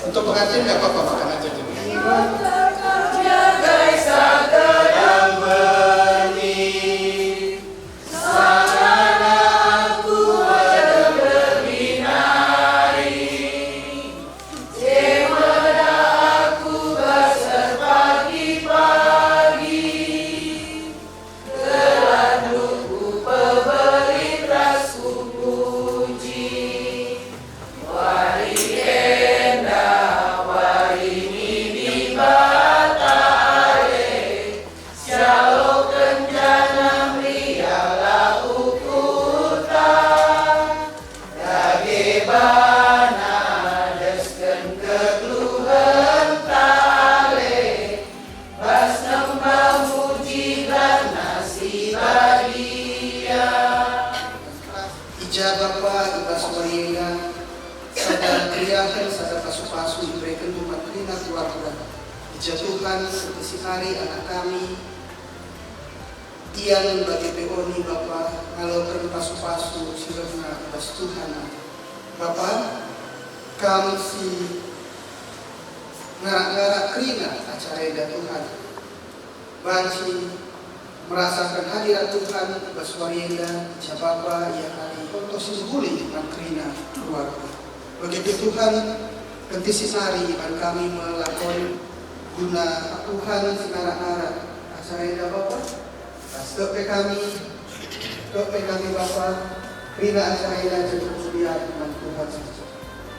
Untuk pengantin nggak apa-apa makan aja dulu. Dijatuhkan seperti hari anak kami Tiang bagi peoni Bapak kalau terpasu-pasu sirna bas Tuhan Bapak kami si ngarak-ngarak kerina acara ida Tuhan banci merasakan hadirat Tuhan bas warienda Bapak ya kali kontos sibuli dengan kerina keluarga begitu Tuhan nanti sinari dan kami melakukan guna Tuhan sinarak-narak acara ida Bapak dope kami Bapak rina acara ida cukup sedia dengan Tuhan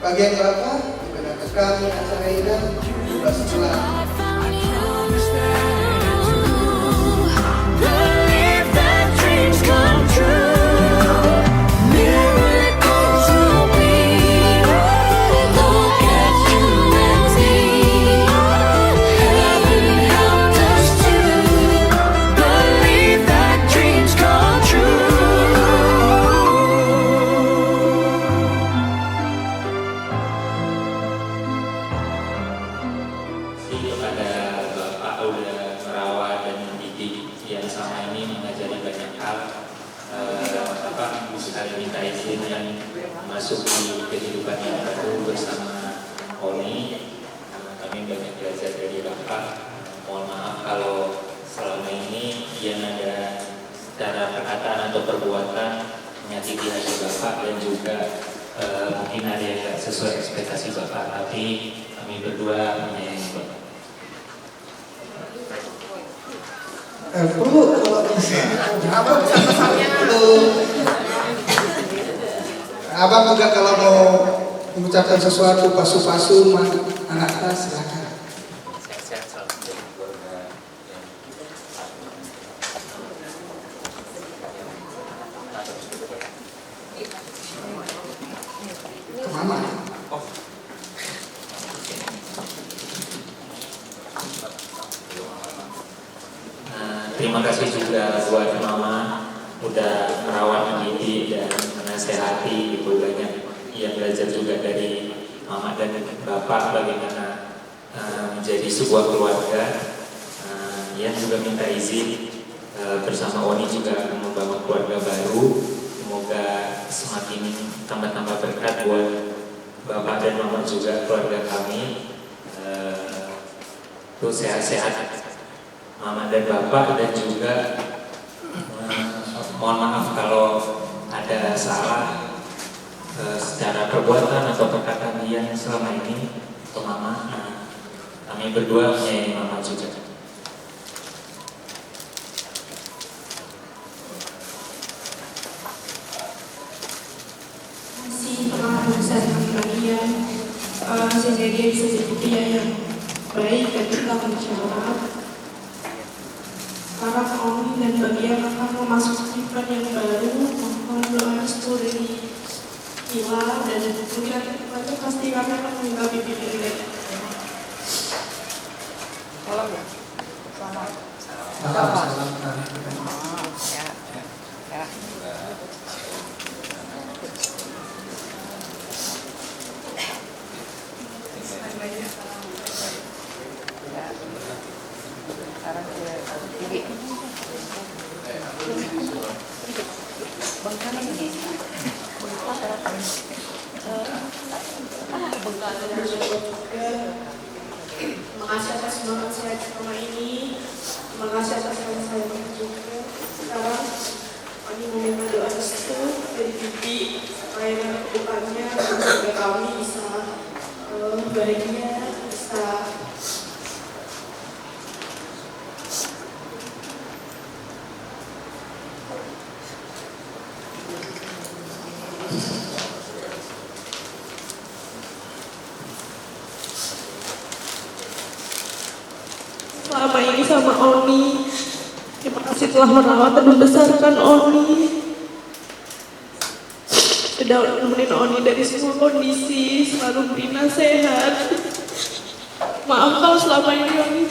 bagian Bapak dibenarkan kami acara ida juga setelah masuk di kehidupan yang baru bersama Oni. Kami banyak belajar dari Bapak. Mohon maaf kalau selama ini yang ada secara perkataan atau perbuatan menyakiti hati Bapak dan juga mungkin ada yang tidak sesuai ekspektasi Bapak. Tapi kami berdua menyayangi Bapak. Perlu kalau bisa. Apa pesan-pesannya? Abang juga kalau mau mengucapkan sesuatu pasu-pasu anak silakan. Sehat-sehat selalu menjadi keluarga ke mama. Terima kasih juga buat mama udah merawat mendidik dan menasehati gitu, banyak yang belajar juga dari mama dan bapak bagaimana menjadi sebuah keluarga. Yang juga minta izin bersama Oni juga akan membangun keluarga baru, semoga semakin tambah-tambah berkat buat bapak dan mama juga keluarga kami. Terus sehat-sehat mama dan bapak, dan juga mohon maaf kalau ada salah secara perbuatan atau perkataan yang selama ini ke mama. Kami berdua menyayangi mama juga. Masih telah besar bagian sehingga dia bisa jadi pria yang baik ketika berbicara. Para Om dan bagian akan memasuki event yang baru, mohon doa restu dari Ila dan mungkin nanti pasti kami akan meminta bimbing dari Salam ya? Selamat. Sekarang ke kiri. Bang kanan ini. Bengkak. kasih atas semangat saya selama ini. Terima kasih atas kasih saya juga. Sekarang kami meminta doa restu dari Bibi supaya kedepannya keluarga kami bisa bahagia, bisa selama ini sama Oni. Terima kasih telah merawat dan membesarkan Oni. Sudah nemenin Oni dari semua kondisi, selalu beri nasihat. Maaf kalau selama ini Oni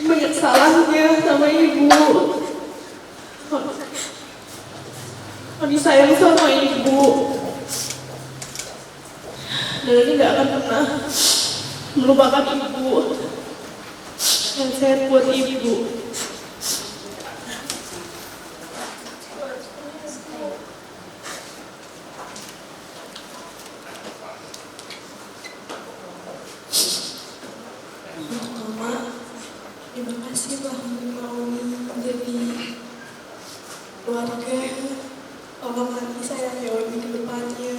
banyak salahnya sama ibu. Oni sayang sama ibu. Dan Oni gak akan pernah melupakan ibu. Dan saya buat ibu. Mama, terima kasih telah menerima Oni menjadi keluarga. Tolong nanti sayangi Oni ke depannya.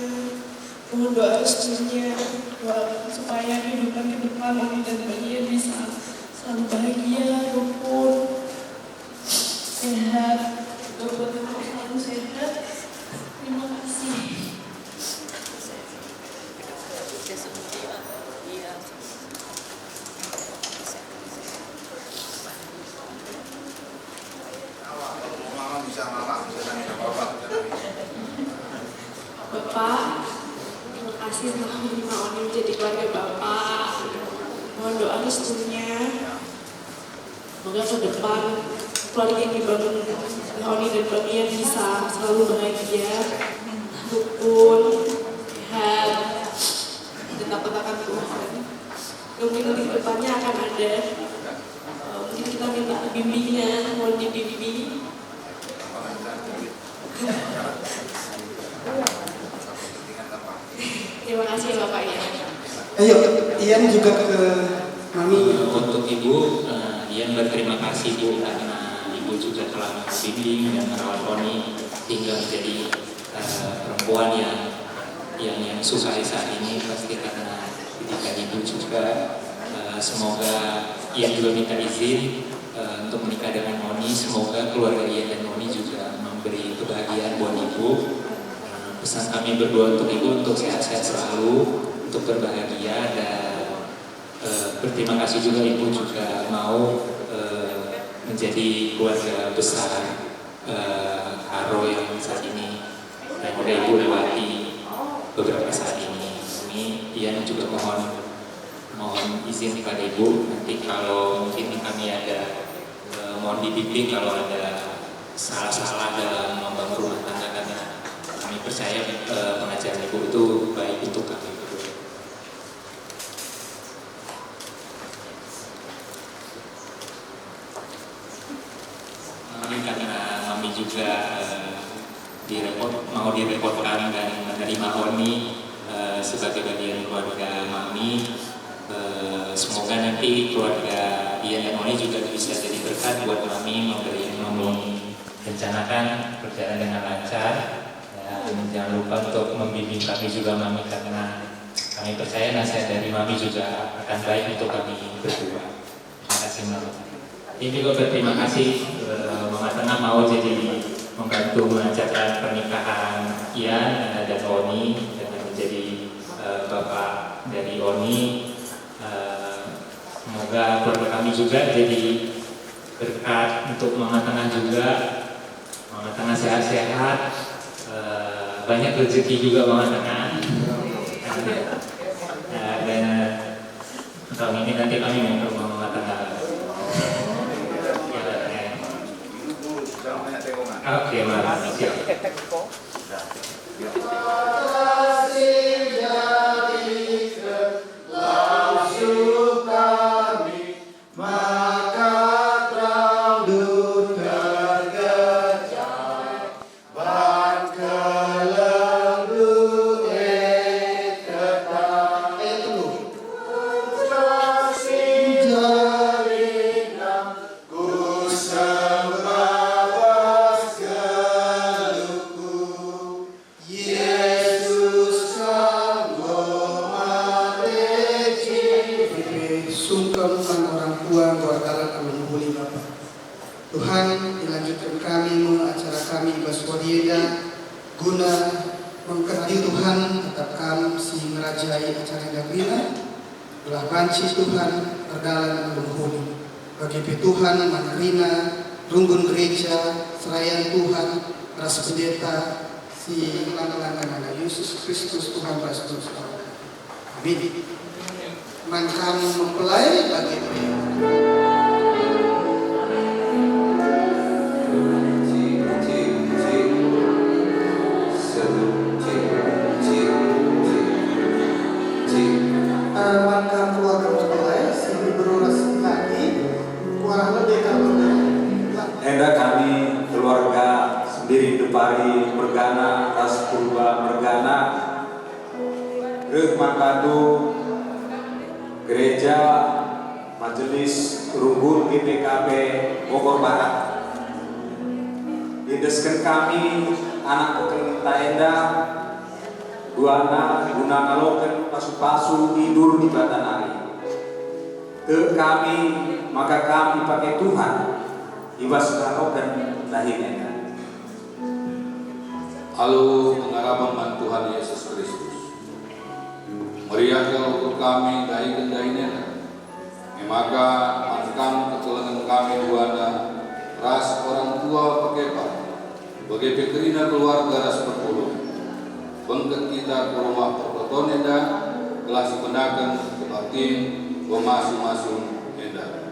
Mohon doa restunya, doa supaya kehidupan ke depan Oni dan dia bisa selalu bahagia, rukun, sehat, betul-betul selalu sehat. Terima kasih. Bapak, terima kasih telah menerima Oni menjadi keluarga Bapak. Mohon doa restunya. Semoga ke depan keluarga yang dibangun oleh Oni dan Bang Ian bisa selalu bahagia, rukun, sehat, dan takut-takut Tuhan. Mungkin nanti ke depannya akan ada, mungkin kita minta bimbingnya, mohon dibimbing. Terima kasih ya Bapak ya. Ayo, Ian juga ke Mami. Untuk Ibu, Ian berterima kasih Bu karena Ibu juga telah membimbing dan merawat Oni hingga menjadi perempuan yang sukses saat ini, pasti karena didikan Ibu juga. Semoga Ian juga minta izin untuk menikah dengan Oni. Semoga keluarga Ian dan Oni juga memberi kebahagiaan buat Ibu. Pesan kami berdua untuk Ibu untuk sehat-sehat selalu, untuk berbahagia, dan berterima kasih juga Ibu juga mau menjadi keluarga besar Haro yang saat ini yang udah Ibu lewati beberapa saat ini. Ini Ian juga mohon izin kepada Ibu, nanti kalau mungkin kami ada mohon dibimbing kalau ada salah-salah dalam membangun rumah tangga, karena kami percaya pengajaran Ibu itu baik untuk kami berdua. Mungkin karena Mami juga mau direpotkan dan menerima Oni sebagai bagian keluarga Mami. Semoga nanti keluarga Ian dan Oni juga bisa jadi berkat buat Mami, memberi Mami rencanakan berjalan dengan lancar. Jangan lupa untuk membimbing kami juga Mami, karena kami percaya nasihat dari Mami juga akan baik untuk kami berdua. Terima kasih Mami. Ini juga berterima kasih Mama Tengah mau jadi membantu mengajarkan pernikahan Ian dan Oni dengan menjadi bapak dari Oni. Semoga keluarga kami juga jadi berkat untuk Mama Tengah juga. Mama Tengah sehat-sehat. Banyak rezeki juga Mama Tengah. Dan tahun ini nanti kami mau ke rumah Mama Tengah. Oke, Mama. Siap. Tuhan, dilanjutkan kami acara kami di Baswarieda guna mengkati Tuhan tetap kami si merajai acara Dagrina telah banci Tuhan berdalan berhuni bagi Tuhan Manrina runggun gereja serayan Tuhan ras pendeta si langkah-langkah anak Yesus Kristus Tuhan Kristus. Amin. Mangkam mempelai bagi mangkam keluarga mempelai si berulas lagi kurang lebih kalau hendak kami keluarga sendiri Depari Mergana Ras Purba Mergana Rek Makadu Gereja Majelis Runggun GPKP Bogor Barat dideskan kami anak pekerja taenda duana guna ngaloken pasu-pasu tidur di batanari ke kami maka kami pakai Tuhan ibas ngaloken tahinena. Halo pengarapan Tuhan Yesus Kristus. Meriah kalau untuk kami dari kendainya. Maka makan ketulangan kami duana ras orang tua pekepa. Bagi pekerina keluarga ras perpuluh. Bengket kita ke rumah perpoton enda telah sepenakan kebatin masing-masing enda.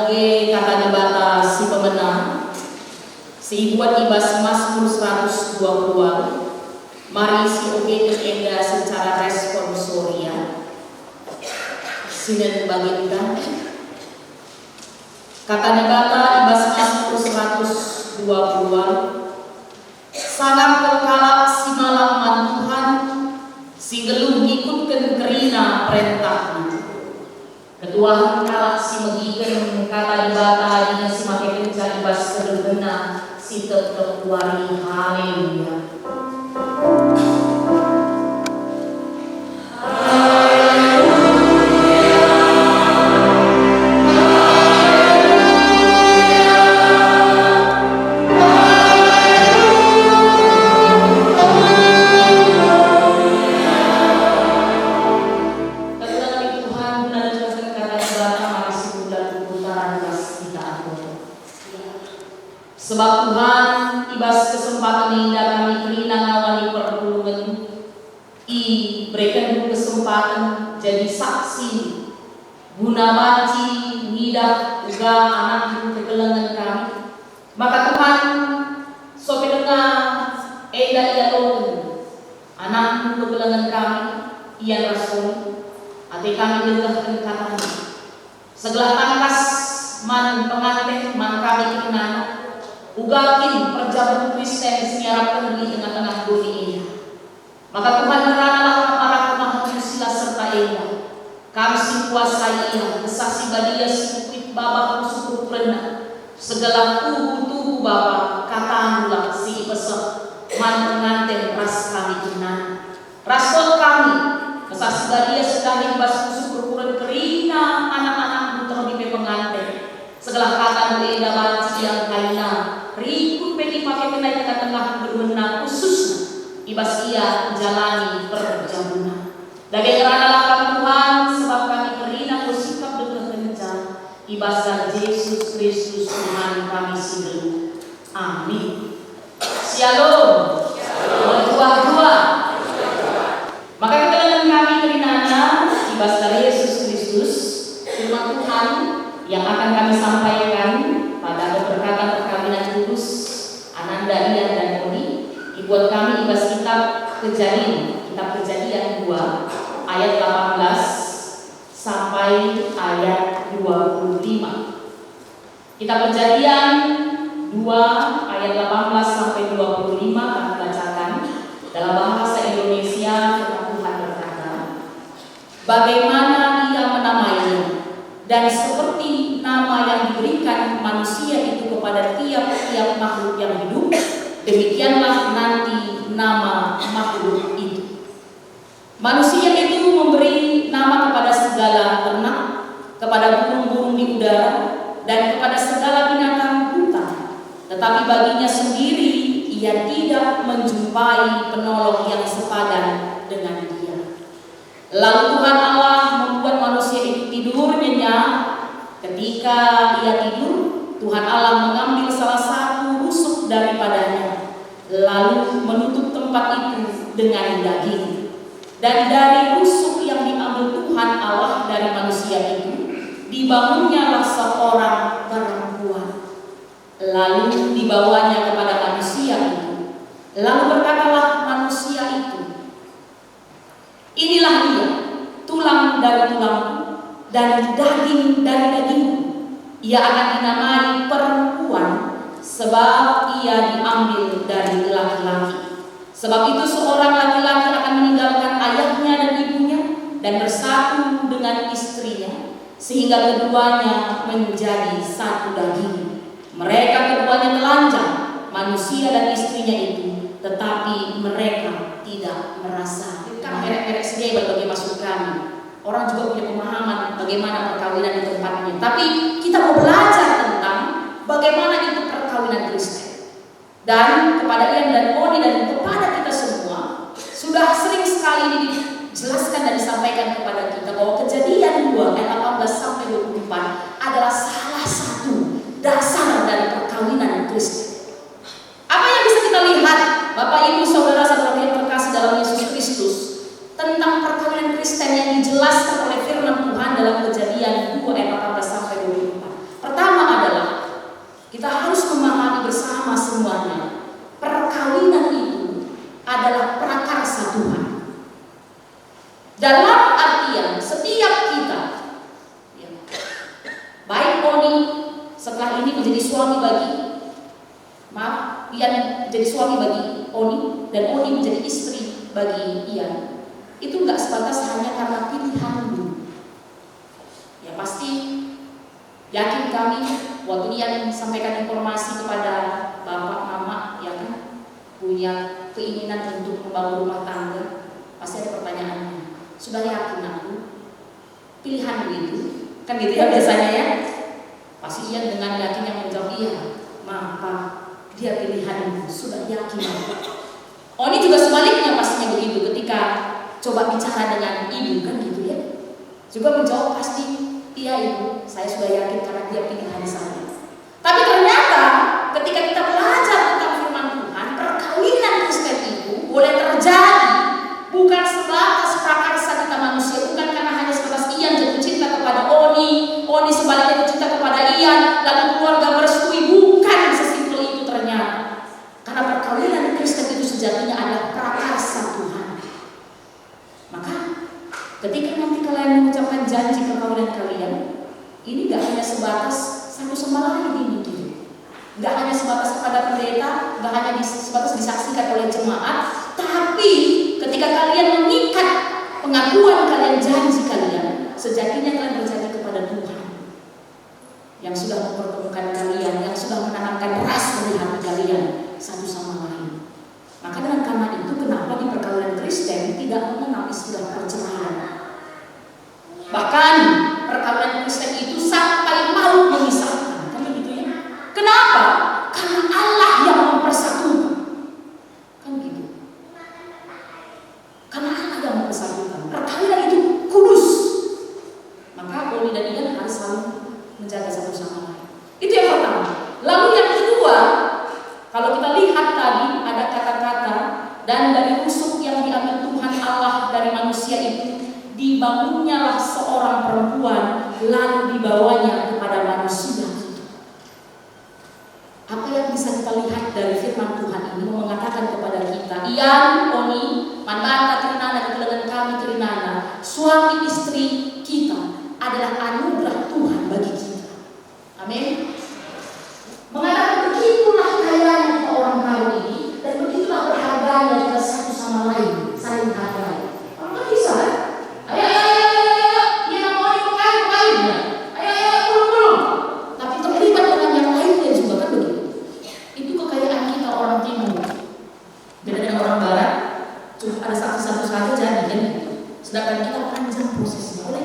sebagai kata debata si pemenang, si buat ibas Mazmur 120, mari si oge enda secara responsoria sinen bagikan kata debata ibas Mazmur 120, sangat berkalak si malaman Tuhan, si gelung ikutkan kerina perintahnya. Kedua kalak si megikan kata debata dengan si make kerja ibas sederhana si tetep wari haleluya. Sebab Tuhan ibas kesempatan indah kami kerina ngawani perpulungan I berikan kesempatan jadi saksi guna banci ngidah uga anak kegelengan kami. Maka Tuhan sope dengar eda ia loken anak kegelengan kami ia rasul ati kami dengarkan katanya segala tangkas man pengantin man kami kenana ugakin perjabat Kristen siarapkan di tengah-tengah dunia ini. Maka Tuhan neranalah para kemahan sila serta ia. Kami si kuasai ia, kesaksi badia si bukit babak musuh pernah. Segala tubuh babak kataanlah si pesek man pengantin ras kami kenal. Rasul kami, kesaksi badia sedang ibas musuh berkurang kerina anak-anak terlebih pengantin. Segala kata berbeda banci yang kaina rikut bagi pakai kena tengah-tengah bermenang khususnya ibas ia jalani perjamunan. Dari kerana Tuhan sebab kami kerina bersikap dengan kencang ibas dan Yesus Kristus Tuhan kami sendiri. Amin. Shalom. Dua-dua. Maka kita dengan kami kerina ibas dari Yesus Kristus firman Tuhan yang akan kami sampaikan pada keberkatan perkawinan kudus Ananda Ian dan Oni dibuat kami ibas kitab Kejadian 2 ayat 18 sampai ayat 25. Kitab Kejadian 2 ayat 18 sampai 25 kami bacakan dalam bahasa Indonesia. Firman Tuhan berkata, bagaimana ia menamainya, dan seperti nama yang diberikan manusia itu kepada tiap-tiap makhluk yang hidup, demikianlah nanti nama makhluk itu. Manusia itu memberi nama kepada segala ternak, kepada burung-burung di udara, dan kepada segala binatang hutan. Tetapi baginya sendiri ia tidak menjumpai penolong yang sepadan dengan dia. Lalu Tuhan Allah membuat manusia itu tidur nyenyak. Ketika ia tidur, Tuhan Allah mengambil salah satu rusuk daripadanya, lalu menutup tempat itu dengan daging. Dan dari rusuk yang diambil Tuhan Allah dari manusia itu, dibangunnyalah seorang perempuan. Lalu dibawanya kepada manusia itu. Lalu berkatalah manusia itu, inilah dia, tulang dari tulangku dan daging dari dagingku. Ia akan dinamai perempuan, sebab ia diambil dari laki-laki. Sebab itu seorang laki-laki akan meninggalkan ayahnya dan ibunya dan bersatu dengan istrinya, sehingga keduanya menjadi satu daging. Mereka keduanya telanjang, manusia dan istrinya itu, tetapi mereka tidak merasa. Merek-merek sendiri berbagai masuk kami. Orang juga punya pemahaman bagaimana perkawinan di tempatnya. Tapi kita mau belajar tentang bagaimana itu perkawinan Kristen. Dan kepada Ian dan Oni dan kepada kita semua sudah sering sekali dijelaskan dan disampaikan kepada kita bahwa Kejadian 2 ayat 18 sampai 24 adalah salah satu dasar dari perkawinan Kristen. Apa yang bisa kita lihat, Bapak Ibu saudara-saudara yang terkasih dalam Yesus Kristus, tentang perkawinan Kristen yang dijelaskan oleh firman Tuhan dalam Kejadian 2 ayat 18 sampai 24. Pertama setelah ini menjadi suami bagi Ian menjadi suami bagi Oni, dan Oni menjadi istri bagi Ian, itu nggak sebatas hanya karena pilihanmu. Ya pasti yakin kami waktu Ian sampaikan informasi kepada bapak mama, ya kan, punya keinginan untuk membangun rumah tangga, pasti ada pertanyaannya. Sudah yakin aku pilihanmu itu? Kan gitu ya biasanya ya. Pasti Ian dengan yakin yang menjawab, iya, Pak, dia pilihanmu, sudah yakin. Oni juga sebaliknya pastinya begitu, ketika coba bicara dengan ibu, kan gitu ya, juga menjawab pasti, iya ibu, saya sudah yakin karena dia pilihan saya. Tapi ternyata ketika kita belajar tentang firman Tuhan, perkawinan Kristen itu boleh terjadi bukan sebatas prakarsa kita manusia, bukan karena hanya sebatas Ian jatuh cinta kepada Oni sebaliknya jatuh cinta kepada Ian, lalu keluarga merestui, bukan sesimpel itu ternyata. Karena perkawinan Kristen itu sejatinya adalah prakarsa Tuhan. Maka ketika nanti kalian mengucapkan janji perkawinan kalian, ini gak hanya sebatas satu sama lain ini, gak hanya sebatas kepada pendeta, gak hanya sebatas disaksikan oleh jemaat, tapi ketika kalian mengikat pengakuan kalian, janji kalian, sejatinya kalian berjanji kepada Tuhan yang sudah mempertemukan kalian, yang sudah menanamkan ras dari hati kalian satu sama lain. Maka dengan karena itu, kenapa di perkawinan Kristen tidak mengenal istilah perceraian? Bahkan perkawinan Kristen itu sampai mau memisahkan, kan begitu ya? Kenapa? Karena Allah yang mempersatukan, kan gitu. Karena Allah yang mempersatukan. Perkawinan itu kudus. Maka Oni dan Ian harus selalu menjaga satu sama lain. Itu yang pertama. Lalu yang kedua, kalau kita lihat tadi ada kata-kata, dan dari rusuk yang diambil Tuhan Allah dari manusia itu dibangunnyalah seorang perempuan, lalu dibawanya kepada manusia. Apa yang bisa kita lihat dari firman Tuhan ini mengatakan kepada kita, Ian, Oni, Manbata, Trinana, ketulangan kami Trinana, suami istri kita adalah anugerah Tuhan bagi kita. Amin. Mengatakan begitulah kayanya kita orang kawin ini, dan begitulah berharganya kita satu sama lain, saling hargai. Apa bisa? Ayo, dia mau kawin ya. Ayo, belum. Tapi terlibat dengan yang lainnya juga, kan begitu. Itu kekayaan kita orang timur. Beda dengan orang barat, cuma ada satu-satu saja jadi kan. Sedangkan kita panjang prosesnya. Oleh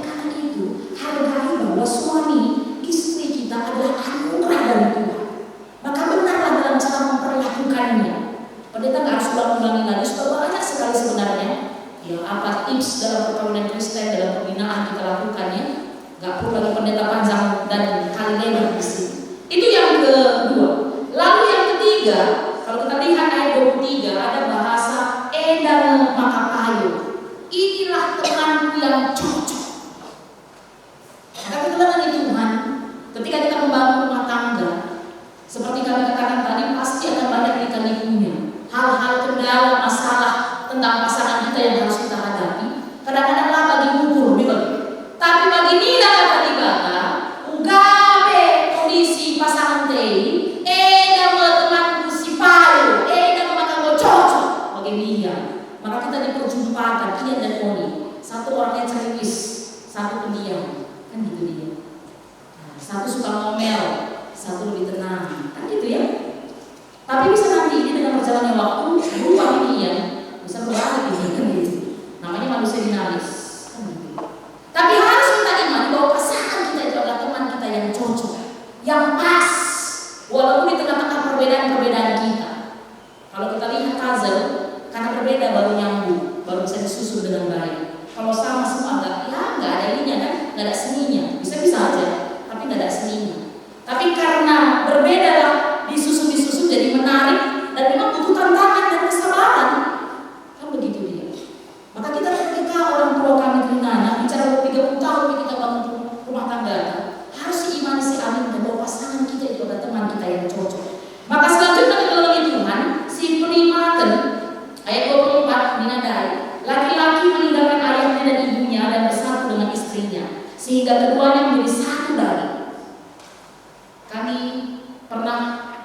kami pernah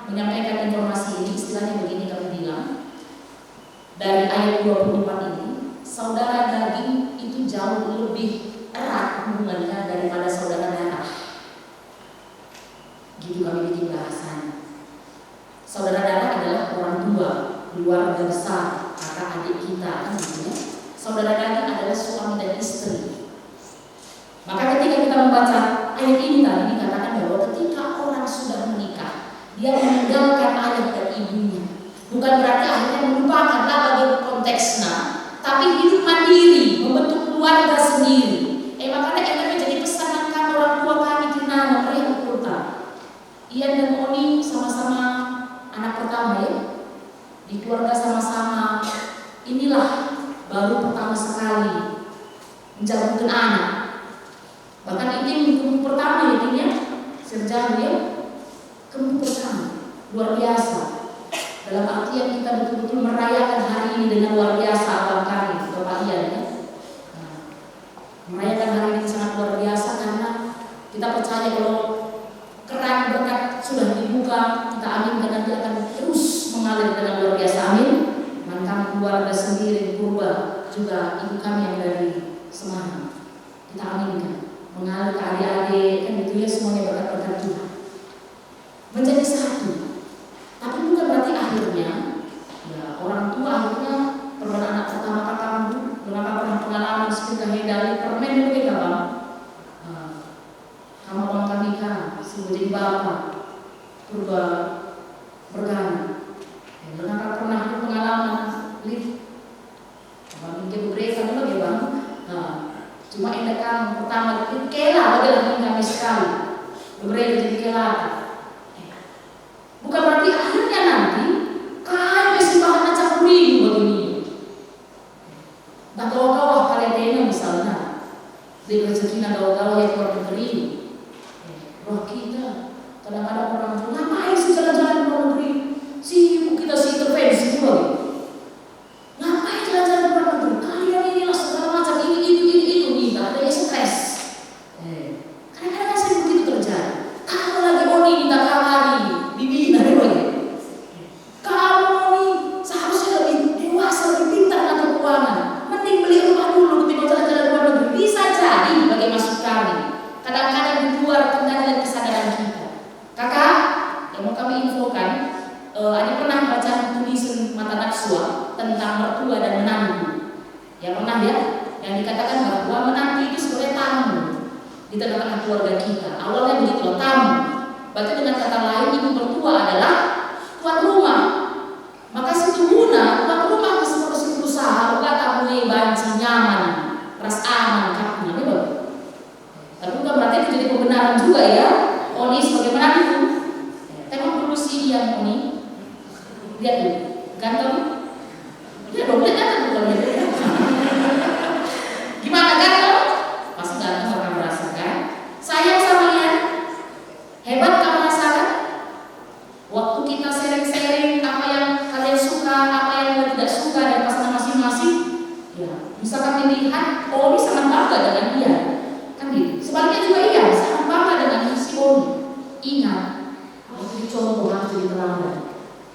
menyampaikan informasi ini, istilahnya begini kami bilang, dari ayat 24 ini, saudara daging itu jauh lebih erat hubungannya daripada saudara darah. Gitu kami bikin bahasanya. Saudara darah adalah orang tua, keluarga besar, kakak adik kita, kan gitu ya. Saudara daging adalah suami dan istri. Maka ketika kita membaca ayat ini tadi dikatakan bahwa ketika orang sudah menikah, dia meninggalkan ayah dan ibunya. Bukan berarti akhirnya melupakan bagaimana konteksnya, tapi hidup mandiri, membentuk keluarga sendiri. Makanya enaknya jadi pesanan kan orang tua kami kena mereka kota. Ian dan Oni sama-sama anak pertama ya, di keluarga sama-sama. Inilah baru pertama sekali menjalankan anak. Bahkan ini kemuk pertama ya, serjana ya, kemuk pertama luar biasa. Dalam artian kita betul-betul merayakan hari ini dengan luar biasa abang kami, Bapak Ian ya. Merayakan hari ini sangat luar biasa karena kita percaya kalau keran berkat sudah dibuka, kita aminkan nanti akan terus mengalir dengan luar biasa. Amin. Mantap keluarga sendiri Purba, juga ibu kami yang dari Semarang, kita aminkan mengalir ke adik-adik kan gitu ya, semuanya berkat Tuhan menjadi satu. Tapi bukan berarti akhirnya ya orang tua akhirnya perubahan anak pertama kamu dengan pernah pengalaman sekitar dari permen itu ya bang. Kamu orang kami kan sudah jadi bapak purba bergana. Dengan pernah pengalaman lift abang ini mereka dulu ya bang. Cuma enggak kan pertama itu kela adalah kami sekali berbeda jadi kela. Bukan berarti akhirnya nanti kalian simpangan macam kuning begini. Nah gawa-gawa kalian misalnya di rezekinya gawa-gawa yang keluar negeri. Roh kita kadang-kadang orang tua ngapain sih jalan-jalan keluar negeri? Sibuk kita si intervensi dulu. Ngapain jalan-jalan keluar negeri? Kalian inilah segala macam ini nih, ada yang stres. Kadang-kadang saya begitu terjadi. Kalau lagi Oni minta kamari, bibi nanti lagi. Kalau Oni seharusnya lebih dewasa, lebih pintar ngatur keuangan. Mending beli rumah dulu ketimbang jalan-jalan luar negeri. Bisa jadi bagi masuk kami. Kadang-kadang di luar kendali dan kesadaran kita. Kakak, yang mau kami infokan, ada pernah baca tulisan Mata Naksua tentang mertua dan menantu. Ya pernah ya? Yang dikatakan bahwa menantu itu sebagai tamu di tengah-tengah keluarga kita. Awalnya begitu, tamu. Berarti dengan kata lain ibu mertua adalah tuan rumah. Maka situ guna tuan rumah masih berusaha bukan tamu banci nyaman, ras aman kakinya betul. Tapi bukan berarti itu jadi pembenaran juga ya. Oni sebagai menantu. Tengok dulu si Ian Oni. Lihat dulu, ganteng. Lihat dong, lihat ganteng bukan lihat. Gimana ganteng? Pasti ganteng akan merasakan. Sayang sama Ian. Hebat kamu rasakan? Waktu kita sharing-sharing apa yang kalian suka, apa yang kalian tidak suka dan pasangan masing-masing, ya bisa kami lihat Oni sangat bangga dengan dia, kan gitu. Sebaliknya juga iya, sangat bangga dengan si Oni. Ingat, itu contoh harus jadi teladan.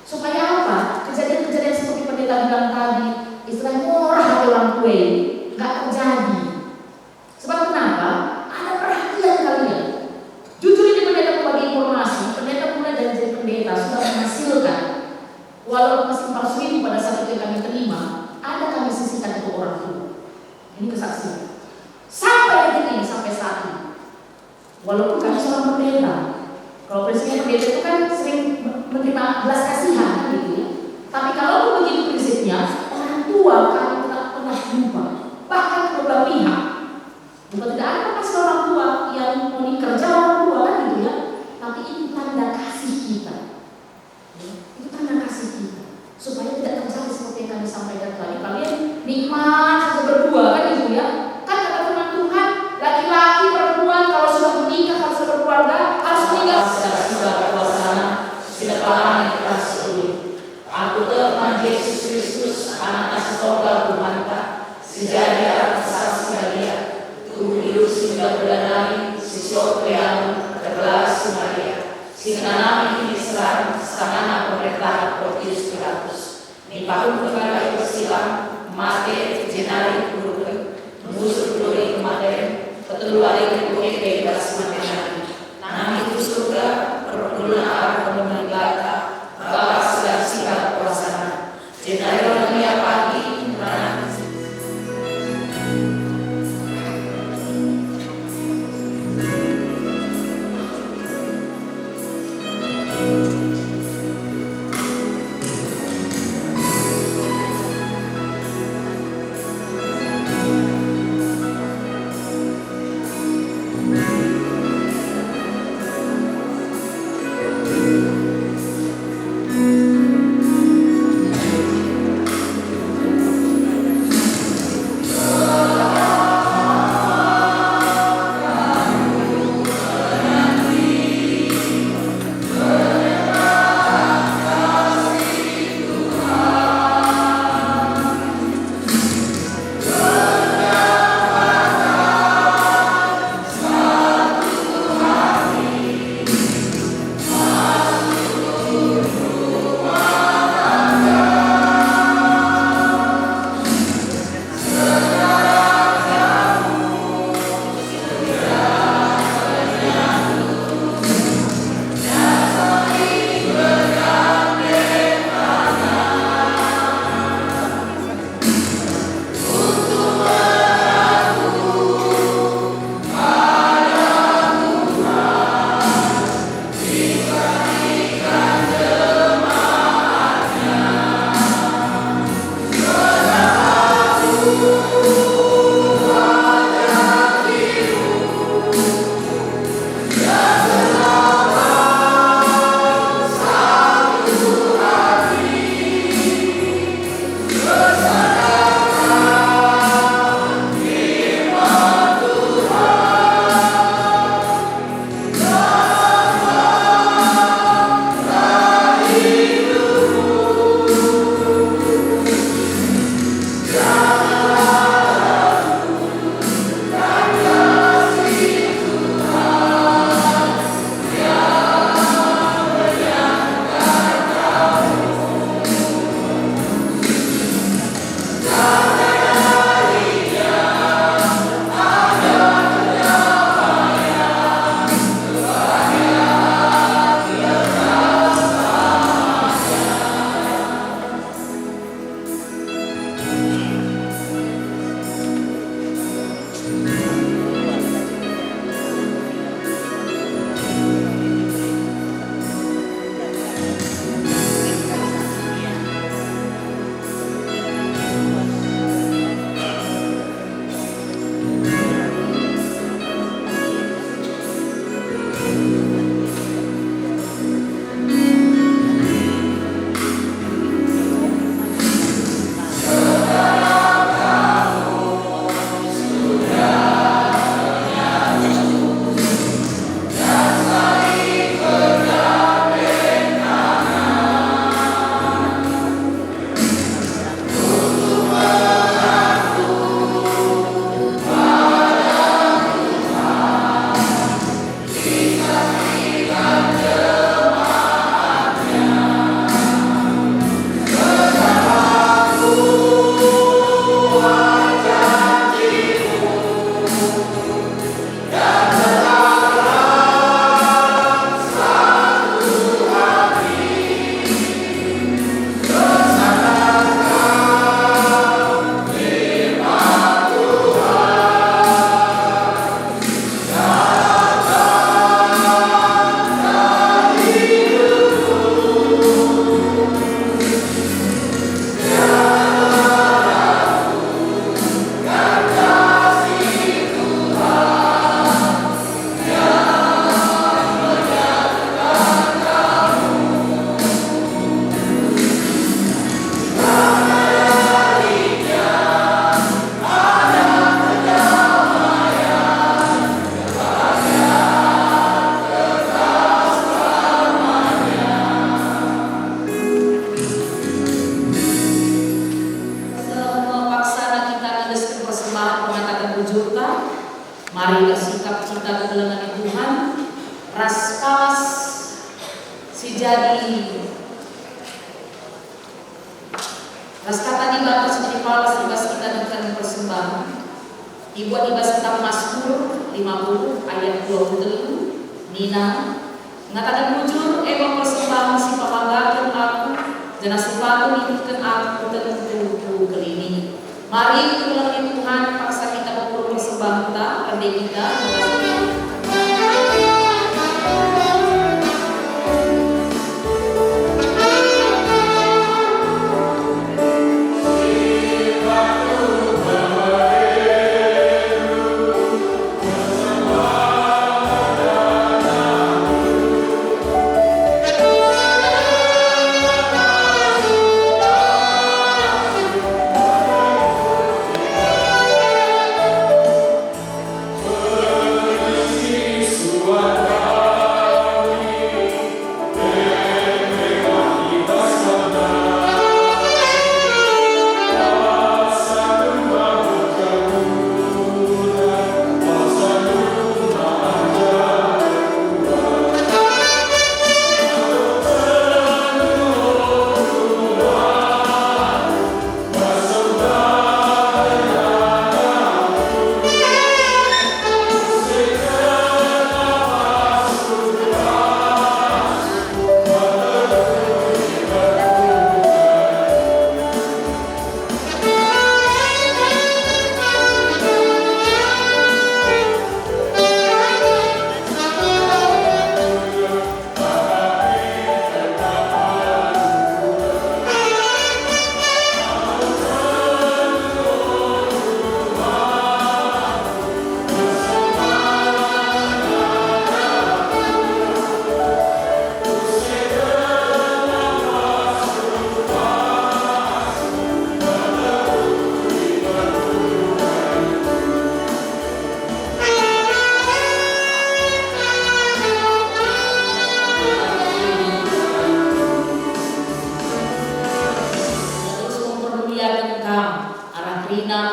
Supaya apa? Kejadian-kejadian seperti pendeta bilang tadi, istilahnya murah hati orang kue, nggak terjadi. Sebab kenapa? Ada perhatian kalian. Jujur ini pendeta membagi informasi, pendeta mulai dari jadi pendeta sudah menghasilkan, walaupun masih 400.000 pada saat itu kami terima, ada kami sisihkan untuk orang tua. Ini kesaksian. Sampai detik ini, sampai saat ini. Walaupun kami seorang pendeta, kalau prinsipnya pendeta itu kan sering menerima belas kasihan gitu ya. Tapi kalau begitu prinsipnya, orang tua kami tidak pernah lupa. Bahkan beberapa pihak, bukan tidak ada pasti orang tua yang mau kerja orang tua kan gitu ya. Tapi itu tanda kasih kita. Itu tanda kasih kita. Supaya tidak terjadi seperti yang kami sampaikan tadi. Kalian nikmat saja berdua kan gitu ya. Kan kata firman Tuhan, laki-laki perempuan kalau sudah menikah, kalau sudah berkeluarga harus menikah secara sudah berkuasana. Tidak pernah ikhlas dulu. Aku teman Yesus Kristus, anak kasih surga Tuhan tak. Sejadi atas saksi dia, tubuh hidup sehingga berdalami, sesuatu yang sinanami Israel sanana pemerintahan Pontius Pilatus. Nipaku kepada Persilam, mate jenari kurukan, musuh duri kemarin, keteluari kebuke bebas materi. Nami itu surga, perguna kemudian belaka, balas dan sikap pelaksana. Jenari dunia pagi, mana si jadi kata di batas menjadi palas ibas kita dengan persembahan. Dibuat ibas kitab Mazmur 50 ayat 27. Nina mengatakan jujur emang persembahan si pamanggakan aku dan sepatu hidupkan aku tentu kelini. Mari kita melalui Tuhan paksa kita berpuluh persembahan kita, rendai kita,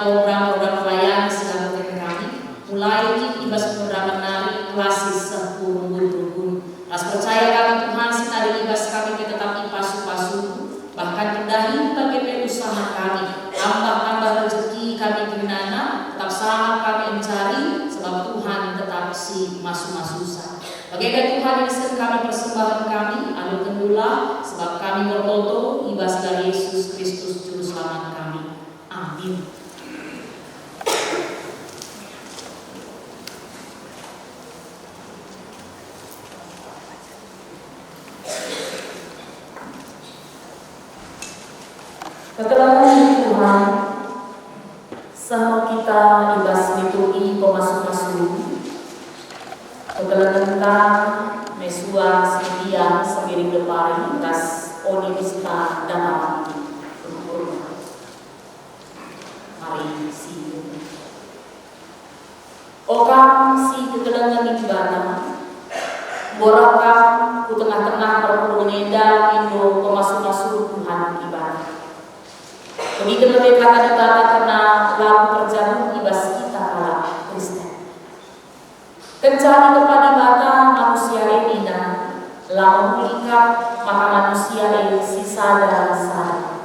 program-program pelayanan sedang kami mulai ibas program menari klasis sepuluh turun. Ras percaya kami Tuhan sinari ibas kami tetap ipasu-pasu bahkan kendahi bagi usaha kami tambah rezeki kami kenana tetap sangat kami mencari sebab Tuhan tetap si masu-masusa. Bagaikan Tuhan ini kami persembahan kami anu kendula sebab kami berfoto ibas dari Yesus Kristus juru selamat kami. Amin. Keterangan Tuhan, sama kita ibas liturgi pemasuk-masuk. Keterangan mesua sedia semiring lepari tas Onivista dalam mari si okam si keterangan ibadah borakam ku tengah-tengah perpuluhan Indo pemasuk-masuk Tuhan ibadah. Begitu lebih kata dibata karena lalu perjamu ibas kita kala Kristen. Kencani kepada bata manusia ini dan lalu mengikat maka manusia ini sisa dan sadar.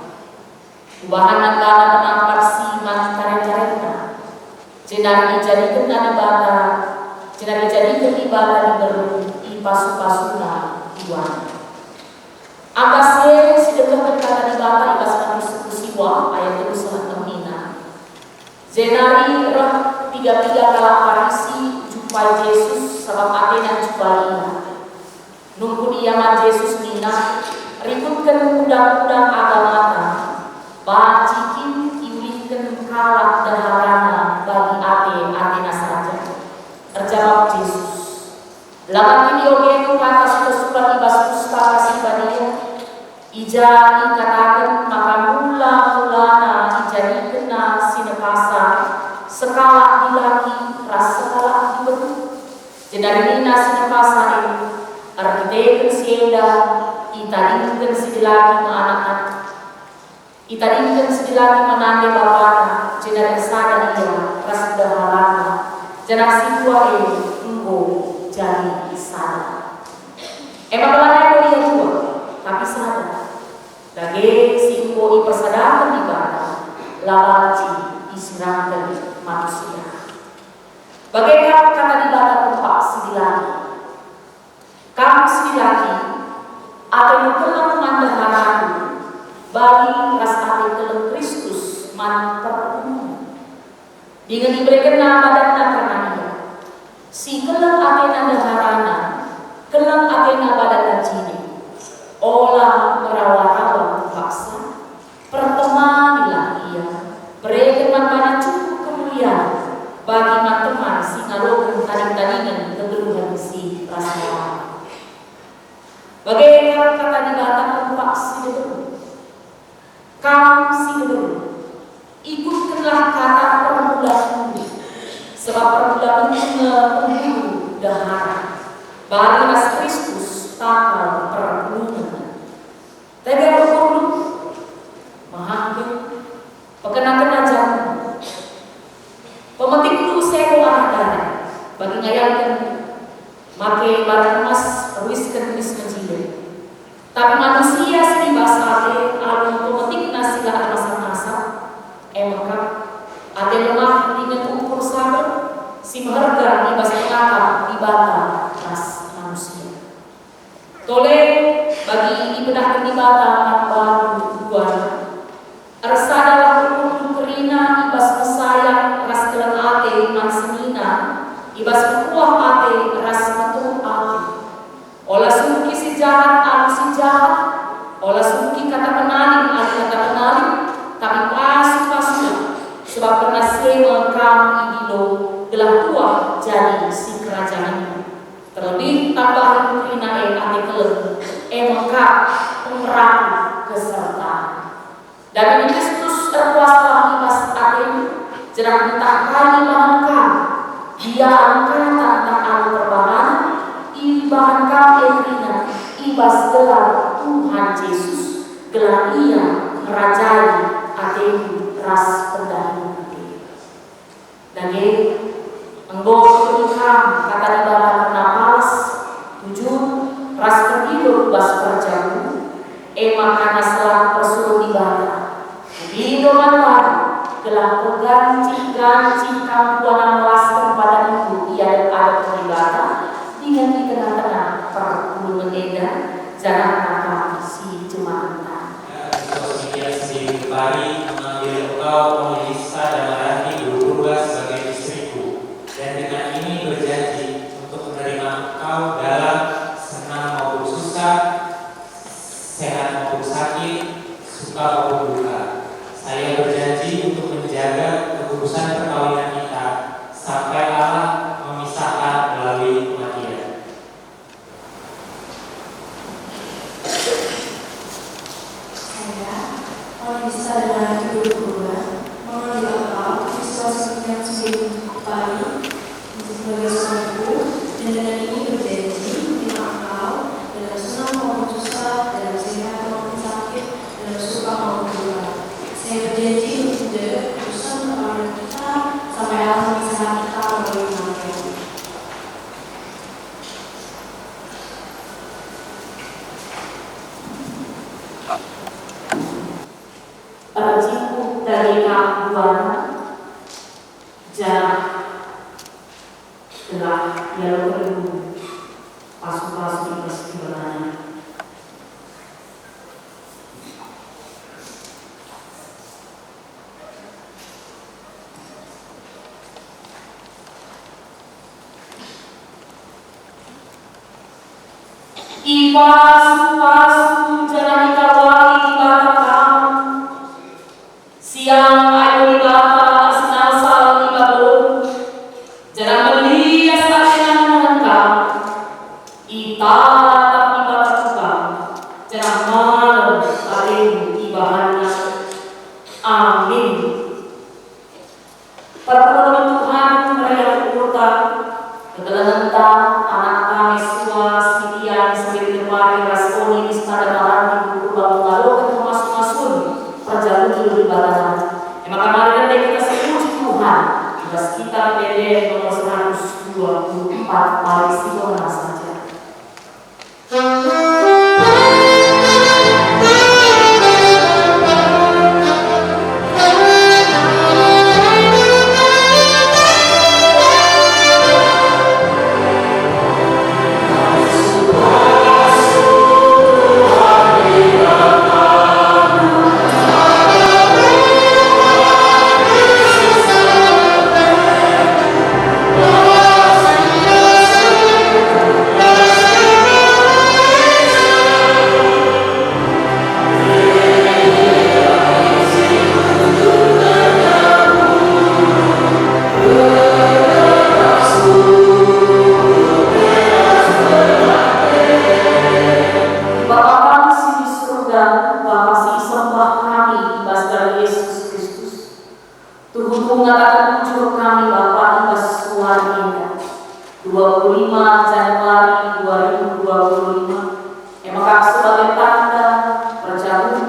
Ubahan bata penampak si cara-caranya. Cenari jadikan ada bata, cenari jadikan ibada diberi ipasu-pasuna iwan. Abasnya sedekah berkata di bata ibas manusia siwa ayat itu sangat menghina. Zenari roh 3 kala parisi jumpai Yesus sebab Athena jumpai nunggu diaman Yesus nina ributkan undang-undang agamata bacikin iulikan kalak daharana bagi Athena saja. Terjawab Yesus laman video kata suka ibas pustaka sibadia ija ikatakan maka mula-mulana ija dikena sinepasa sekala dilaki rasa sekala dibentuk jenari nina sinepasa ini artidekan sienda itadinkan sidilaki anak-anak itadinkan sidilaki menande bapana jenari sada dia rasa daharana jenari situa ini engko jadi sana emang belakang dia i persadaran ibadah labaci isirang dari manusia. Bagaikan kata di bata tempat sidilaki, kamu sidilaki akan kelam mandaharaku bagi rasa kelam Kristus man perpenuh dengan diberikan nama dan nama si kelam akan daharana kelam akan badan cini olah merawat paksa pertemanilah ia berikan mana cukup kemuliaan bagi teman si ngalokan tanding-tandingan kegeluhan si rasa. Bagaimana kata dibatan tempat si dulu, kamu si dulu ikutkanlah kata perbulan sebab perbulan itu menghulu dahara bagi ras Kristus takal perbulan. Tapi perlu menghampir perkenakan ajaran pemetik itu sewa anak bagi ngayangkan make barang emas ruiskan cilik. Tapi manusia sini basate alu pemetik nasi lah masak-masak emang ada lemah dengan ukur sabar si harga di bahasa kakak di bata ras manusia. Tole bagi ibadah di bata baru dua arsa dalam ukur kerina ibas pesayang ras kelang ate mansenina ibas kuah ate ras metu ate olah suki si jahat alu si jahat olah suki kata penaling alu kata penaling tapi pasu-pasu sebab pernah semengkam idilo gelah tua jadi si kerajaan terlebih tambahan kerina ate kelem emengkap pengerang kesertaan dan Kristus terkuasa ibas ate jerang minta kali bahangkan dia angkat tentang perubahan ibahangkan ekrina ibas gelar Tuhan Yesus gelar ia merajai ate ras pendahulu dage enggo ketukang kata di bawah napas tujuh ras perhidup bas perjamu makana selang persuruh di bawah di doman baru gelah ganci kampuan melaskan pada itu ia ada peribatan dengan di tengah-tengah perpuluh meneda jangan nakal si jemaatan si Bari mengambil engkau Melisa dan Marani berubah sebagai istriku dan dengan ini berjanji untuk menerima engkau dalam senang maupun susah, sehat maupun sakit, suka maupun duka. Saya berjanji untuk menjaga kekudusan perkawinan kita sampai Allah memisahkan melalui kematian. Saya, Melisa dan berubah mengambil engkau Kristus yang sungguh Bari sebagai suamiku dan dengan ini berjanji menerima engkau dalam senang maupun susah, dalam sehat maupun sakit, dalam suka maupun duka. Saya berjanji untuk menjaga kekudusan perkawinan kita sampai Allah memisahkan kita melalui kematian. Rajiku dari kampuan jarak telah dialog beribu pasu-pasu di persidangan. Ipasu-pasu jalan dikawali di batang siang ayo di bata senasal di babo jalan melias akan menangkap ita tatap di bata tukang jalan malam alim ibahannya amin. Pertolongan Tuhan merayak urutan ketelangan anak kami semua sitian sebagai lemari rasoni di setada malam di buku bangun lalu ketemu masuk-masuk perjalanan dulu di batasan. Emang kemarin kita sepuji Tuhan Tugas kita PD nomor 124 mari siapa saja. Bapa kami di surga, Bapa sembah kami ibas dari Yesus Kristus. Tuhan mengatakan ucur kami Bapa ibas suaranya 25 Januari 2025. Maka sebagai tanda perjalanan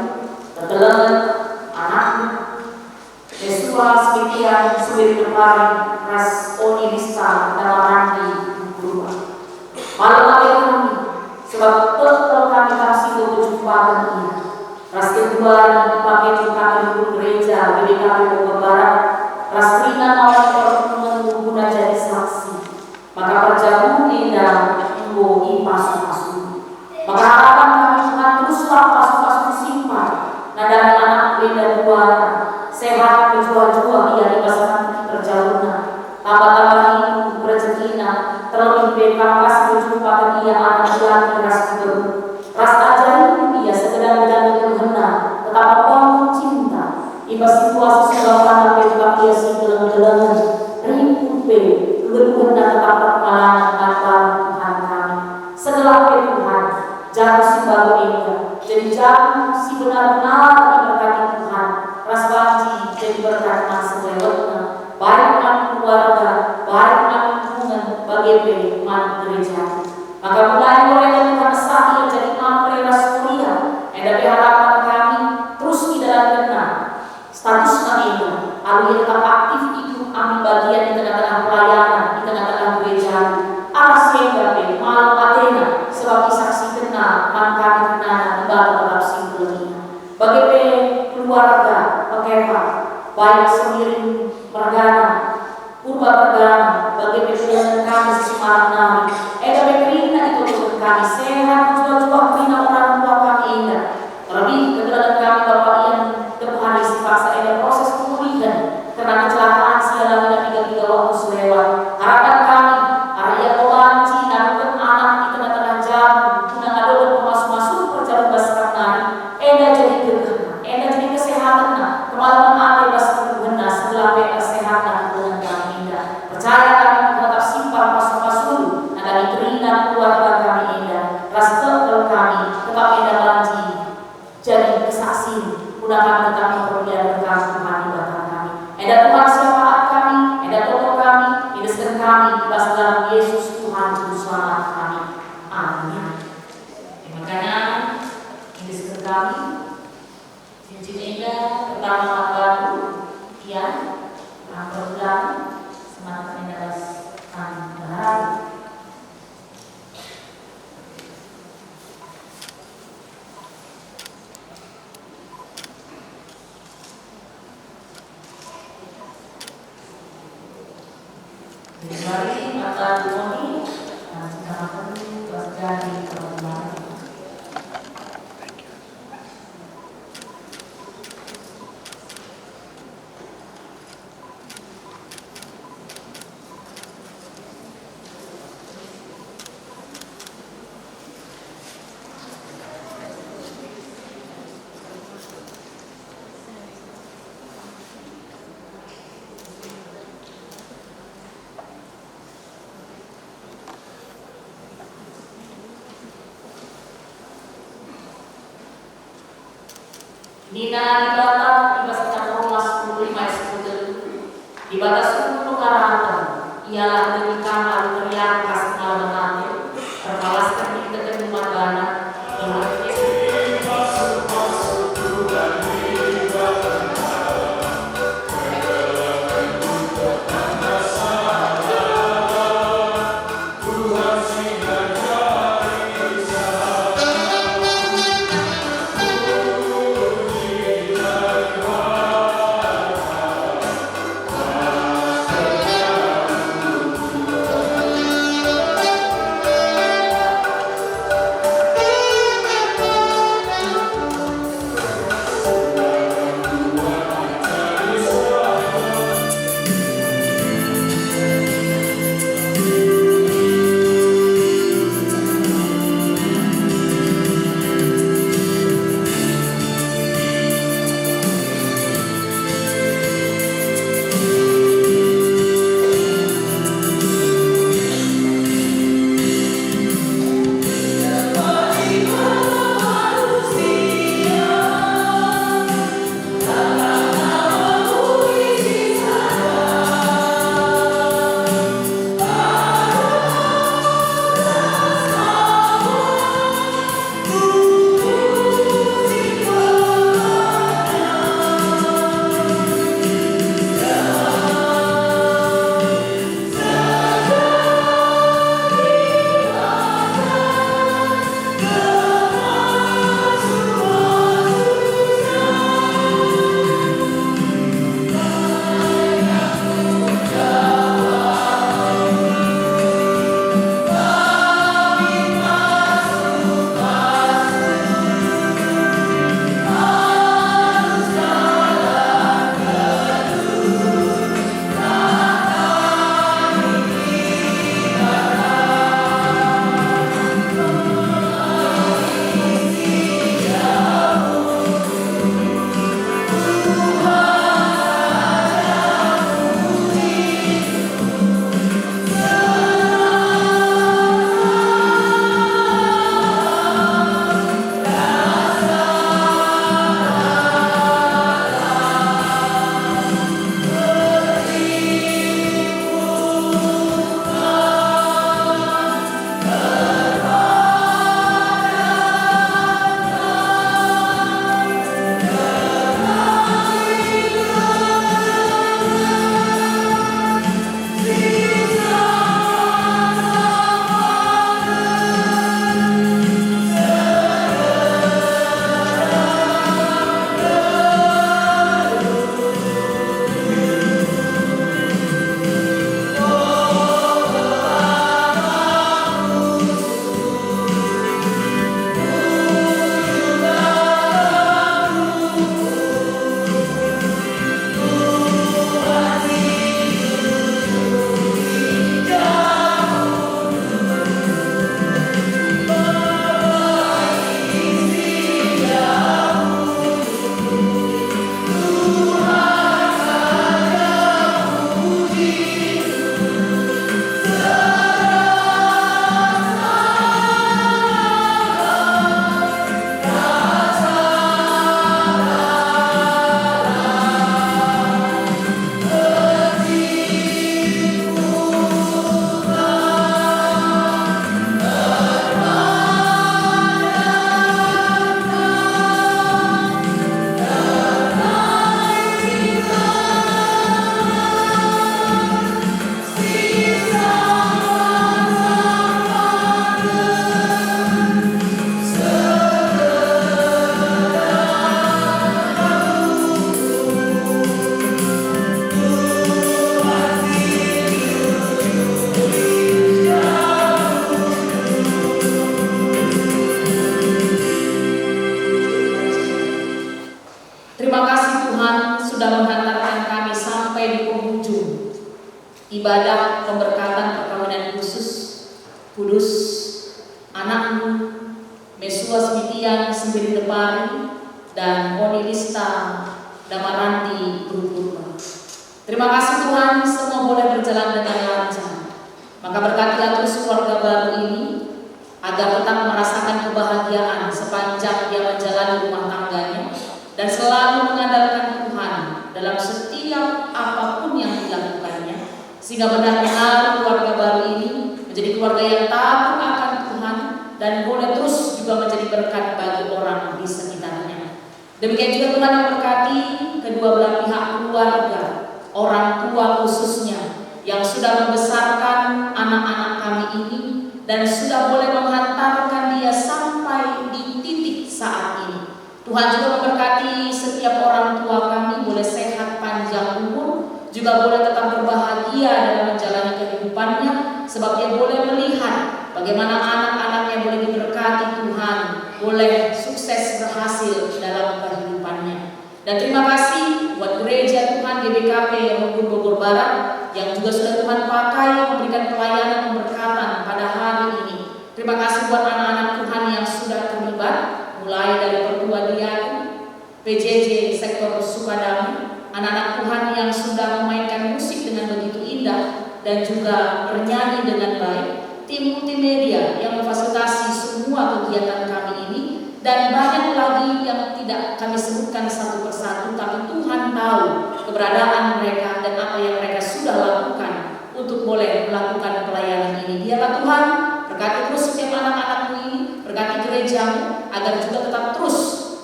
ketelangan anakmu Yesua sekian sebagai kemarin ras onilista dalam randi berubah. Malam hari kami sebab total kami kasih berjumpa ini. Ras kedua dipakai kami di gereja, jadi kami berbarat. Ras ringan awal pertemuan guna jadi saksi. Maka perjalanan indah menggogi pasu-pasu. Maka harapan kami Tuhan teruslah pasu-pasu simpan. Nadani anak beda buana sehat berjual-jual ia dipasangkan perjalanan. Tambah-tambah itu rezekina terlebih berkapas berjumpa dia anak laki ras baru. Ras ajaran dia segedang-gedang berhena tetap bangun cinta. Iba situasi sudah berdekat dia si geleng-gelengan rimpupe berhena tetap permalangan tanpa Tuhan kami. Segala Tuhan jangan si baru ini jadi jangan si benar-benar diberkati Tuhan. Ras banji jadi berkat selewatnya baik dengan keluarga, baik dengan hubungan bagi man gereja. Maka mulai oleh Tuhan saat ia jadi mampu ras kuliah. Tapi harapan kami terus di dalam benar status kami itu, alu tetap aktif ikut ambil bagian di tengah-tengah pelayanan, di tengah-tengah gereja. Alas yang dapat malam Athena sebab saksi kenal, man kami kenal ibadah tetap simpelnya. Bagi keluarga, pekepa, baik sendiri mergana, purba mergana, bagi perjalanan kami sesemarang nari. Tapi kerina itu untuk kami sehat, jual-jual kerina orang tua kami indah. Terlebih kebetulan kami Bapak yang depan dipaksa ada proses pemulihan karena kecelakaan sialan dan 3 waktu selewat. Harapan kami, area kolanci, narukan anak di tengah-tengah jam, guna ngadolan pemasuk-masuk perjalanan baskan nari. Jadi gerhana, jadi kesehatan, kemalaman ada baskan gerhana setelah kesehatan dengan kami indah. Percaya kami tetap simpan masuk-masuk, dari kerina keluarga kami indah. Rasa tetap kami tetap indah lanji. Jadi kesaksi, gunakan tetap memperoleh berkat Tuhan di belakang kami. Tuhan syafaat kami, tolong kami, hidupkan kami di dalam Yesus Tuhan Juru Selamat kami. Amin. Makanya hidupkan kami, cincin indah pertama baru, kian, perbulan, semangat indah kami berharap. Mari mata dunia dan sekarang terjadi perubahan. Dina di batas di batas rumah 10 di batas 10 karatan ialah demikian lalu teriak kasih malam nanti terbalaskan di ketemu madana sudah menghantarkan kami sampai di penghujung ibadah pemberkatan perkawinan kudus anakmu Mesua Smitian Sembiri Depari dan Onilista Damarandi Berupurba. Terima kasih Tuhan, semua boleh berjalan dengan lancar. Maka berkatilah terus keluarga baru ini agar tetap merasakan kebahagiaan sepanjang dia menjalani rumah tangganya dan selalu mengandalkan Tuhan dalam setiap apapun yang dilakukannya, sehingga benar-benar keluarga baru ini menjadi keluarga yang takut akan Tuhan dan boleh terus juga menjadi berkat bagi orang di sekitarnya. Demikian juga Tuhan yang berkati kedua belah pihak keluarga, orang tua khususnya yang sudah membesarkan anak-anak kami ini dan sudah boleh menghantarkan dia sampai di titik saat ini. Tuhan juga memberkati setiap orang tua kami boleh sehat panjang umur, juga boleh tetap berbahagia dalam menjalani kehidupannya, sebab dia boleh melihat bagaimana anak-anaknya boleh diberkati Tuhan, boleh sukses berhasil dalam kehidupannya. Dan terima kasih buat gereja Tuhan GBKP Rungkun Bogor Barat yang juga sudah Tuhan pakai memberikan pelayanan pemberkatan pada hari ini. Terima kasih buat anak-anak Tuhan yang sudah terlibat, mulai dari Pertua Dian, PJJ sektor Sukadami, anak-anak Tuhan yang sudah memainkan musik dengan begitu indah dan juga bernyanyi dengan baik, tim multimedia yang memfasilitasi semua kegiatan kami ini, dan banyak lagi yang tidak kami sebutkan satu persatu, tapi Tuhan tahu keberadaan mereka dan apa yang mereka sudah lakukan untuk boleh melakukan pelayanan ini. Biarlah Tuhan berkati terus setiap anak-anakmu ini, berkati gerejamu agar juga tetap terus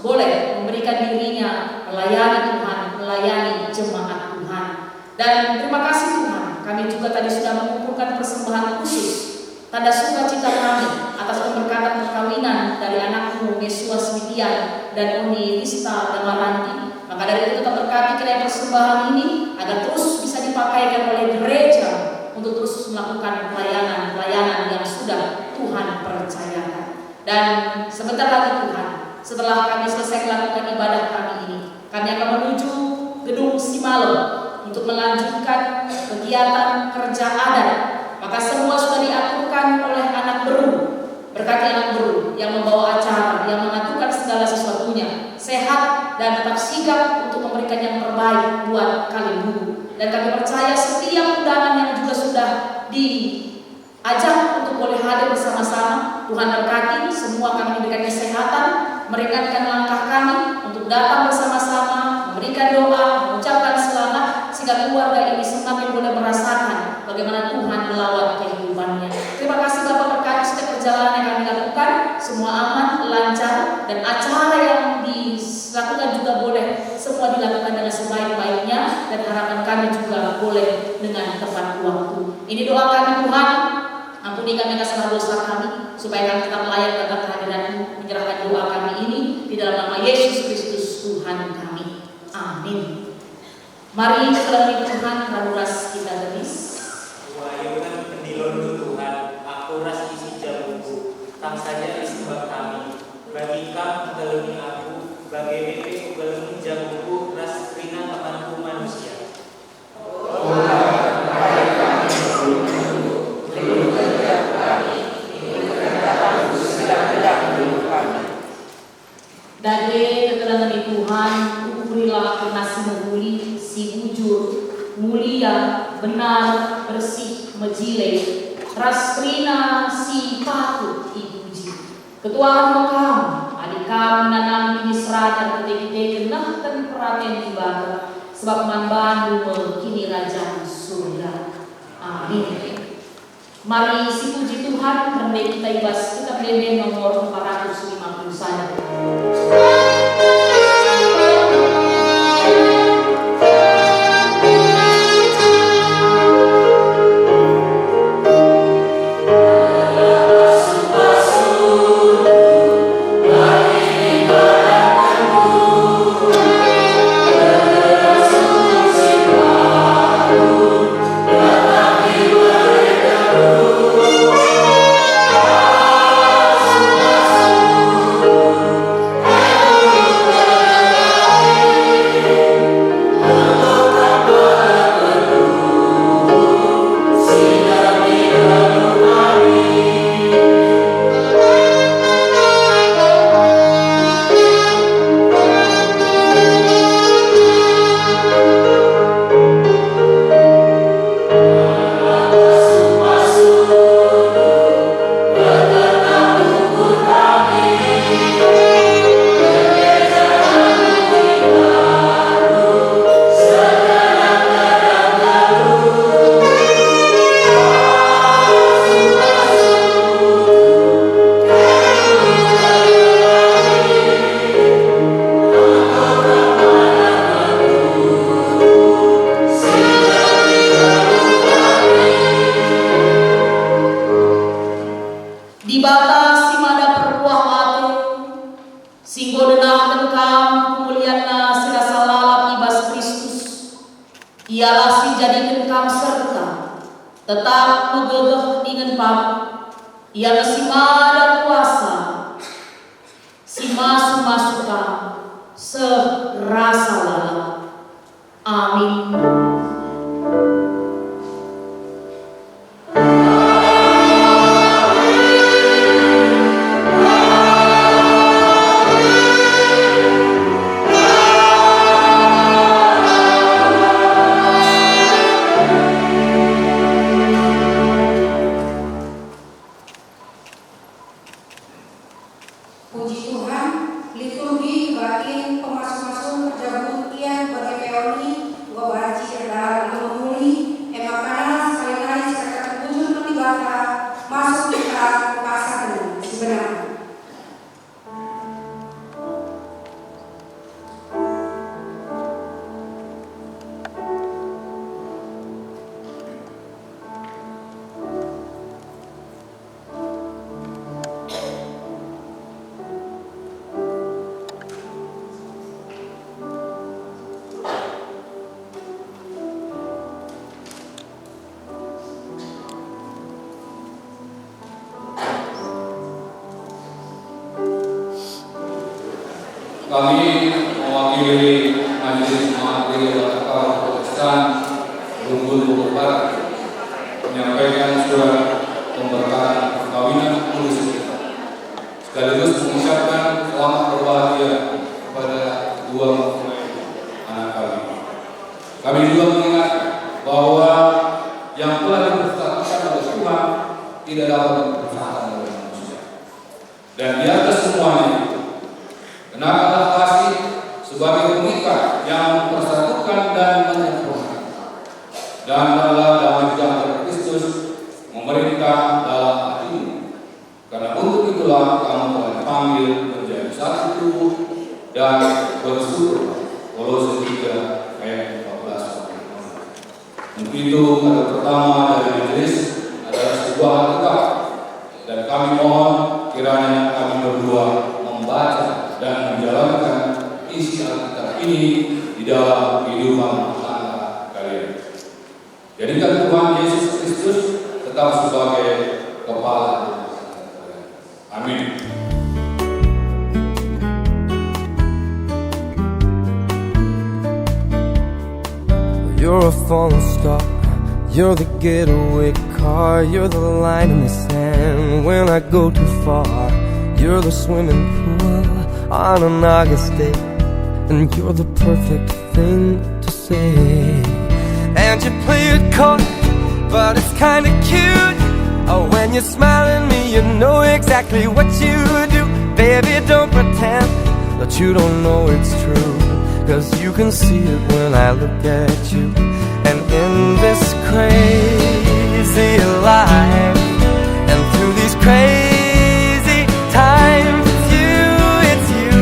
boleh memberikan dirinya melayani Tuhan, melayani jemaat Tuhan. Dan terima kasih Tuhan, kami juga tadi sudah mengumpulkan persembahan khusus tanda sukacita kami atas pemberkatan perkawinan dari anakmu Mesua Smitian dan Oni Lista Damarandi. Maka dari itu tetap berkati kiranya persembahan ini agar terus bisa dipakaikan oleh gereja untuk terus melakukan pelayanan yang sudah Tuhan percayakan. Dan sebentar lagi Tuhan, setelah kami selesai melakukan ibadah kami ini, kami akan menuju gedung Simalo untuk melanjutkan kegiatan kerja adat. Maka semua sudah diaturkan oleh anak beru. Berkati anak beru yang membawa acara, yang mengaturkan segala sesuatunya sehat dan tetap sigap untuk memberikan yang terbaik buat kalian. Dan kami percaya setiap undangan yang juga sudah diajak untuk boleh hadir bersama-sama, Tuhan berkati semua kami diberikan kesehatan, meringankan langkah kami untuk datang bersama-sama, memberikan doa, mengucapkan selamat, sehingga keluarga ini semakin boleh merasakan bagaimana Tuhan melawat kehidupannya. Terima kasih Bapak, berkati setiap perjalanan yang kami lakukan, semua aman, lancar, dan acara yang dilakukan juga boleh semua dilakukan dengan sebaik-baiknya, dan harapan kami juga boleh dengan tepat waktu. Ini doa kami Tuhan, ampuni kami atas segala dosa kami, supaya kami tetap layak dapat kehadiran-Mu. Menyerahkan doa kami ini di dalam nama Yesus Kristus Tuhan kami. Amin. Mari selalu Tuhan raduras kita genis. Wayunan pendilon Tuhan, aku ras isi jalurku, tang saja isembah kami. Bagi kam telemi aku, bagi bebe ugalemi jagungku, ras rina temanku manusia. Dage keterangan Tuhan, ukurilah penasi mengguli, si bujur, mulia, benar, bersih, mejile, rastrina, si patut dipuji. Ketua Mekam, adikam menanam di serata ketik-ketik kenah dan perhatian ibadah, sebab manbandu kini raja surga. Amin. Mari si puji Tuhan, pendek kita ibas kita berdendeng nomor 450 saja. Oh Singgo denahkeun kam kemulianna sirasa lalap ibas Kristus. Ialah si jadikeun kam serta tetap megegeh ingin pam. Ialah si dan kuasa, si masu-masuka serasa lalap. Amin. Puji Tuhan, liturgi batin pemasuk-masuk terjabut kian bagi peoni, gua baci adalah memuli, emakana sekali-kali serta terwujud menibata masuk kita pasangan sebenarnya. Kami mewakili Majelis Jemaat Gereja Batakal Protestan Bungur Bogor Barat menyampaikan surat pemberkatan perkawinan khusus sekaligus mengucapkan selamat berbahagia kepada dua mempelai anak kami. Kami juga mengingatkan bahwa yang telah dipersatukan oleh Tuhan tidak dapat dipisahkan oleh manusia. Dan di atas semuanya, kenakanlah kasih sebagai pengikat yang mempersatukan dan menyempurnakan. Dan dalam damai sejahtera Kristus memerintah dalam hatimu. Karena untuk itulah kamu telah dipanggil menjadi satu tubuh dan bersyukur. Kolose 3 ayat 14. Untuk itu kata pertama dari majelis adalah sebuah tegak, dan kami mohon kiranya kami berdua membaca dan menjalankan isi Alkitab ini di dalam kehidupan tangga kalian. Jadikan Tuhan Yesus Kristus tetap sebagai kepala. Amin. You're a falling star, you're the getaway car, you're the line in the sand when I go too far. You're the swimming pool on an August day, and you're the perfect thing to say. And you play it coy, but it's kinda cute. Oh, when you smile at me, you know exactly what you do. Baby, don't pretend that you don't know it's true, 'cause you can see it when I look at you. And in this crazy life, and through these crazy times, it's you,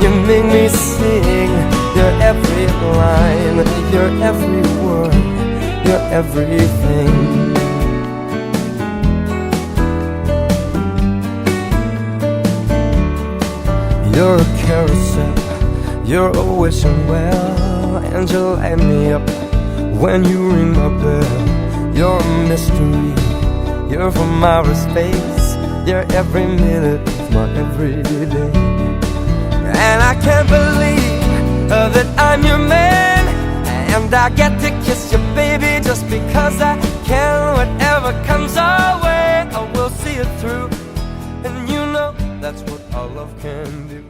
you make me sing your every line, your every word, your everything. You're a carousel, you're a wishing well, and you light me up when you ring my bell. You're a mystery, you're from outer space, you're every minute of my everyday. And I can't believe that I'm your man, and I get to kiss you, baby, just because I can. Whatever comes our way, I will see it through, and you know that's what our love can do.